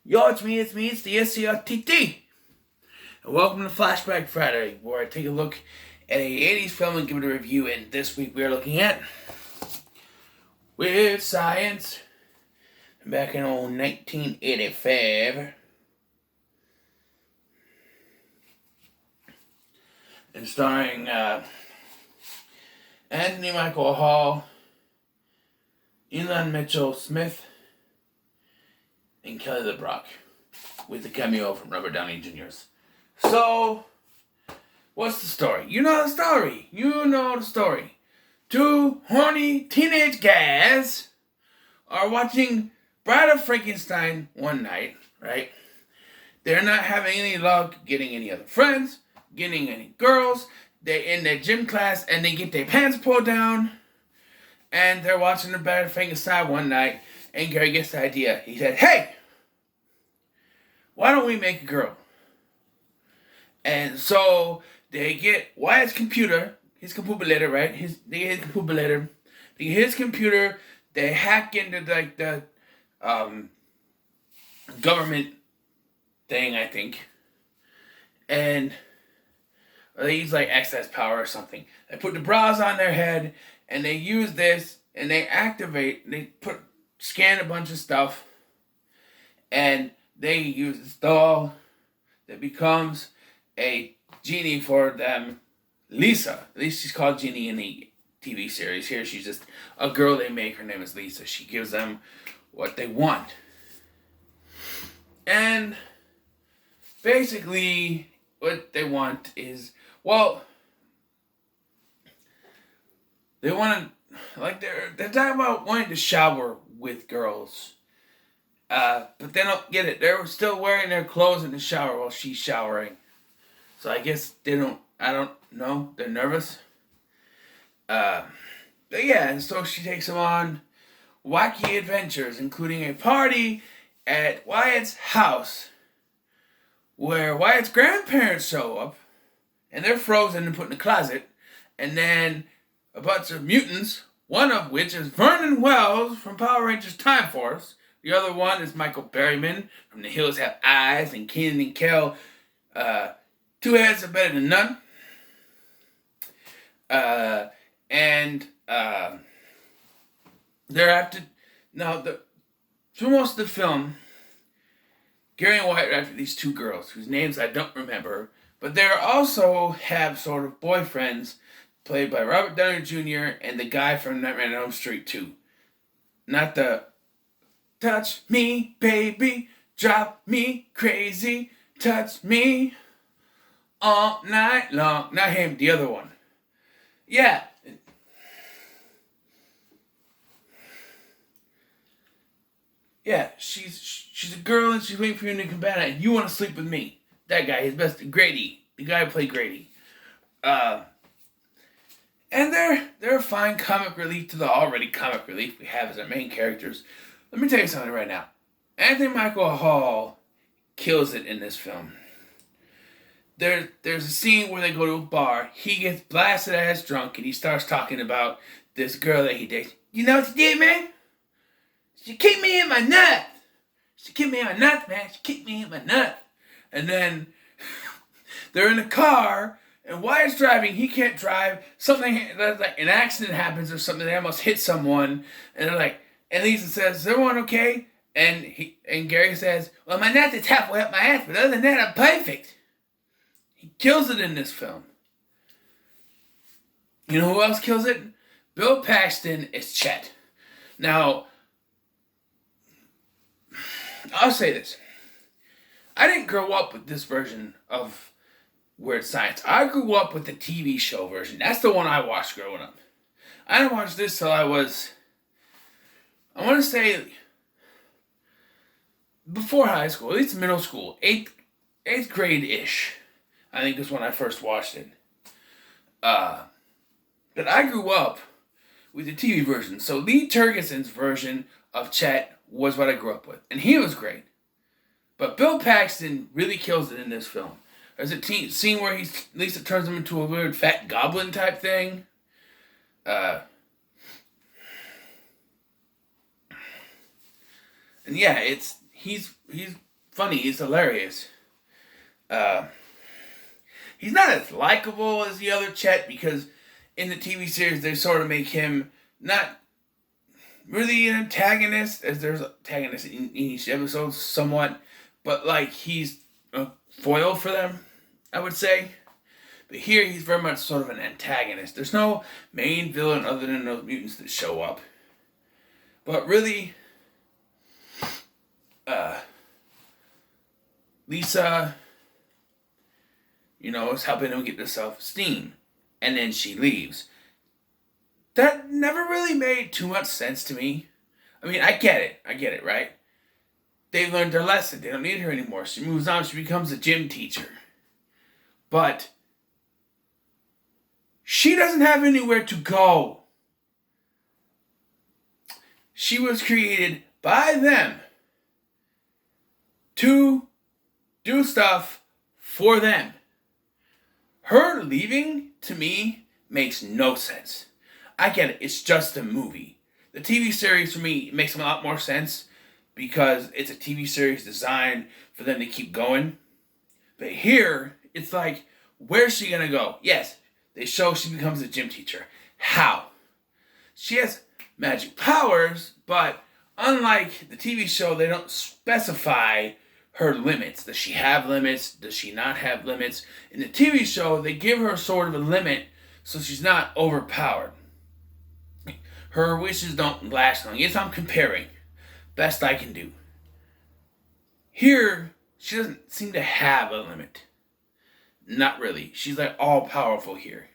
Yo, it's me, it's the SCRTT. And welcome to Flashback Friday, where I take a look at a 80s film and give it a review. And this week we are looking at Weird Science, back in old 1985. And starring Anthony Michael Hall, Elon Mitchell Smith, and Kelly LeBrock, with the cameo from Robert Downey Jr.'s. So, what's the story? You know the story. Two horny teenage guys are watching Bride of Frankenstein one night, right? They're not having any luck getting any other friends, getting any girls. They're in their gym class and they get their pants pulled down. And they're watching the Bride of Frankenstein one night. And Gary gets the idea. He said, "Hey, why don't we make a girl?" And so they get Wyatt's computer, his computer, right? They get his computer. They hack into like the government thing, I think, and they use like excess power or something. They put the bras on their head, and they use this, and they scan a bunch of stuff, and they use this doll that becomes a genie for them. Lisa. At least she's called Genie in the TV series. Here she's just a girl they make. Her name is Lisa. She gives them what they want. And basically what they want is, well, they want to, like, they're talking about wanting to shower with girls. But they don't get it. They're still wearing their clothes in the shower while she's showering. So I guess I don't know. They're nervous. But yeah, and so she takes them on wacky adventures, including a party at Wyatt's house, where Wyatt's grandparents show up, and they're frozen and put in a closet, and then a bunch of mutants, one of which is Vernon Wells from Power Rangers Time Force. The other one is Michael Berryman from The Hills Have Eyes, and Kenan and Kel, two heads are better than none. They're after, now, through most of the film, Gary and Wyatt are after these two girls, whose names I don't remember, but they also have sort of boyfriends, played by Robert Downey Jr. and the guy from Nightmare on Elm Street 2. Not the touch me, baby, drop me crazy, touch me all night long. Not him, the other one. Yeah. Yeah, she's a girl and she's waiting for you to come back and you want to sleep with me. That guy, his best, Grady. The guy who played Grady. And they're a fine comic relief to the already comic relief we have as our main characters. Let me tell you something right now. Anthony Michael Hall kills it in this film. There's a scene where they go to a bar. He gets blasted ass drunk and he starts talking about this girl that he dates. You know what she did, man? She kicked me in my nut. She kicked me in my nut, man. She kicked me in my nut. And then they're in a car, and Wyatt's driving. He can't drive. Something like an accident happens or something. They almost hit someone, and they're like, and Lisa says, "Is everyone okay?" And Gary says, "Well, my nut is halfway up my ass, but other than that, I'm perfect." He kills it in this film. You know who else kills it? Bill Paxton is Chet. Now, I'll say this. I didn't grow up with this version of Weird Science. I grew up with the TV show version. That's the one I watched growing up. I didn't watch this till I want to say, before high school, at least middle school, eighth grade-ish. I think is when I first watched it. But I grew up with the TV version. So Lee Tergenson's version of Chet was what I grew up with. And he was great. But Bill Paxton really kills it in this film. There's a scene where Lisa turns him into a weird fat goblin type thing. And yeah, he's funny. He's hilarious. Uh, he's not as likable as the other Chet because in the TV series they sort of make him not really an antagonist, as there's antagonists in each episode somewhat, but like he's a foil for them, I would say. But here he's very much sort of an antagonist. There's no main villain other than those mutants that show up. But really, Lisa, is helping him get the self-esteem. And then she leaves. That never really made too much sense to me. I mean, I get it, right? They learned their lesson. They don't need her anymore. She moves on. She becomes a gym teacher. But she doesn't have anywhere to go. She was created by them to do stuff for them. Her leaving, to me, makes no sense. I get it. It's just a movie. The TV series, for me, makes a lot more sense because it's a TV series designed for them to keep going. But here, it's like, where's she going to go? Yes, they show she becomes a gym teacher. How? She has magic powers, but unlike the TV show, they don't specify her limits. Does she have limits? Does she not have limits? In the TV show, they give her sort of a limit so she's not overpowered. Her wishes don't last long. Yes, I'm comparing. Best I can do. Here, she doesn't seem to have a limit. Not really. She's like all powerful here.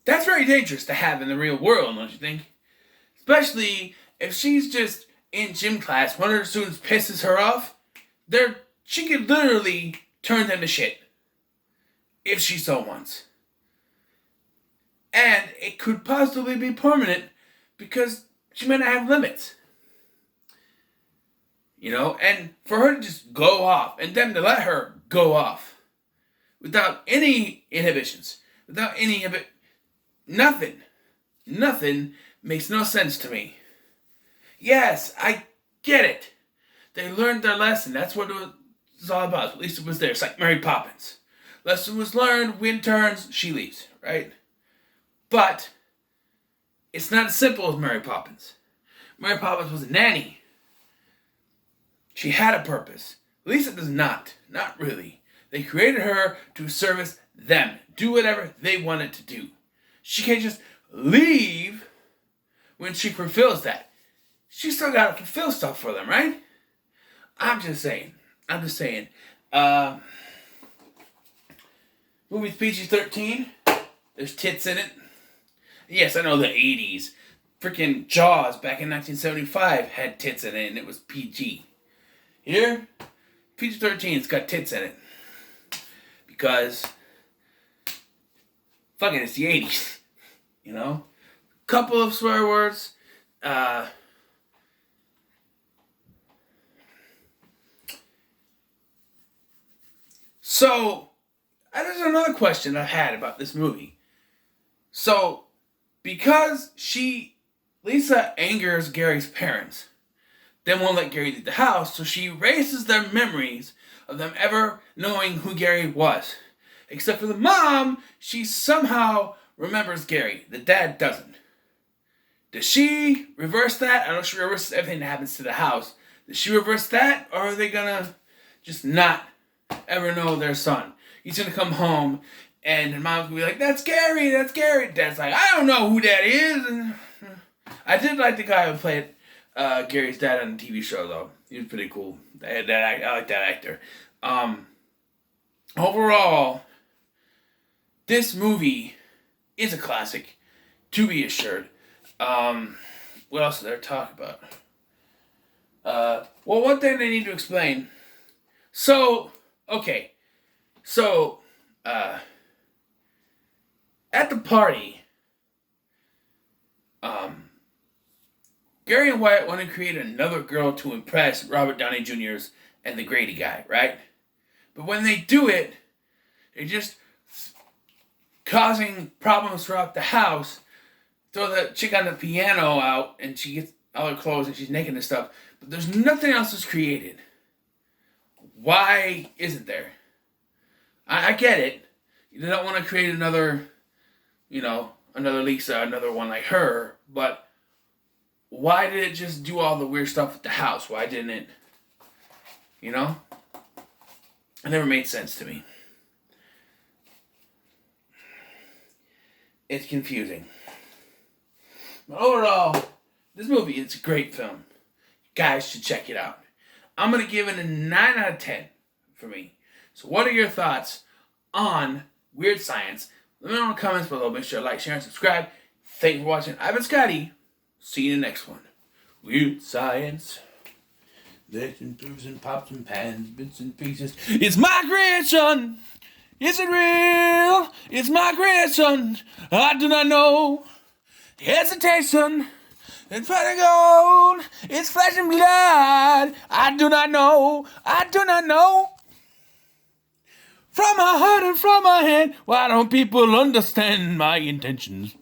That's very dangerous to have in the real world, don't you think? Especially if she's just in gym class, one of her students pisses her off, she could literally turn them to shit. If she so wants. And it could possibly be permanent because she might not have limits. And for her to just go off, and them to let her go off without any inhibitions, nothing makes no sense to me. Yes, I get it. They learned their lesson. That's what it was all about. At least it was there. It's like Mary Poppins. Lesson was learned, wind turns, she leaves, right? But it's not as simple as Mary Poppins. Mary Poppins was a nanny. She had a purpose. Lisa does not. Not really. They created her to service them. Do whatever they wanted to do. She can't just leave when she fulfills that. She still got to fulfill stuff for them, right? I'm just saying. Movie's PG-13. There's tits in it. Yes, I know the 80s. Freaking Jaws back in 1975 had tits in it and it was PG. Here, PG-13's got tits in it. Because, fucking, it's the 80s. Couple of swear words. So, there's another question I had about this movie. So, because Lisa angers Gary's parents, then won't let Gary leave the house, so she erases their memories of them ever knowing who Gary was. Except for the mom, she somehow remembers Gary. The dad doesn't. Does she reverse that? I know she reverses everything that happens to the house. Does she reverse that? Or are they gonna just not ever know their son? He's gonna come home and the mom's gonna be like, that's Gary. Dad's like, I don't know who that is. And I did like the guy who played Gary's dad on the TV show, though. He was pretty cool. I like that actor. Overall, this movie is a classic, to be assured. What else is there to talk about? Well, one thing they need to explain. At the party, Gary and Wyatt want to create another girl to impress Robert Downey Jr.'s and the Grady guy, right? But when they do it, they're just causing problems throughout the house. Throw the chick on the piano out, and she gets all her clothes, and she's naked and stuff. But there's nothing else that's created. Why isn't there? I get it. You don't want to create another, another Lisa, another one like her, but why did it just do all the weird stuff with the house? Why didn't it, you know? It never made sense to me. It's confusing. But overall, this movie is a great film. You guys should check it out. I'm going to give it a 9 out of 10 for me. So what are your thoughts on Weird Science? Let me know in the comments below. Make sure to like, share, and subscribe. Thank you for watching. I've been Scotty. See you in the next one. Weird Science. There's and proofs and pops and pans, bits and pieces. It's my grandson. Is it real? It's my grandson. I do not know. Hesitation. It's running gold. It's flashing blood. I do not know. I do not know. From my heart and from my head, why don't people understand my intentions?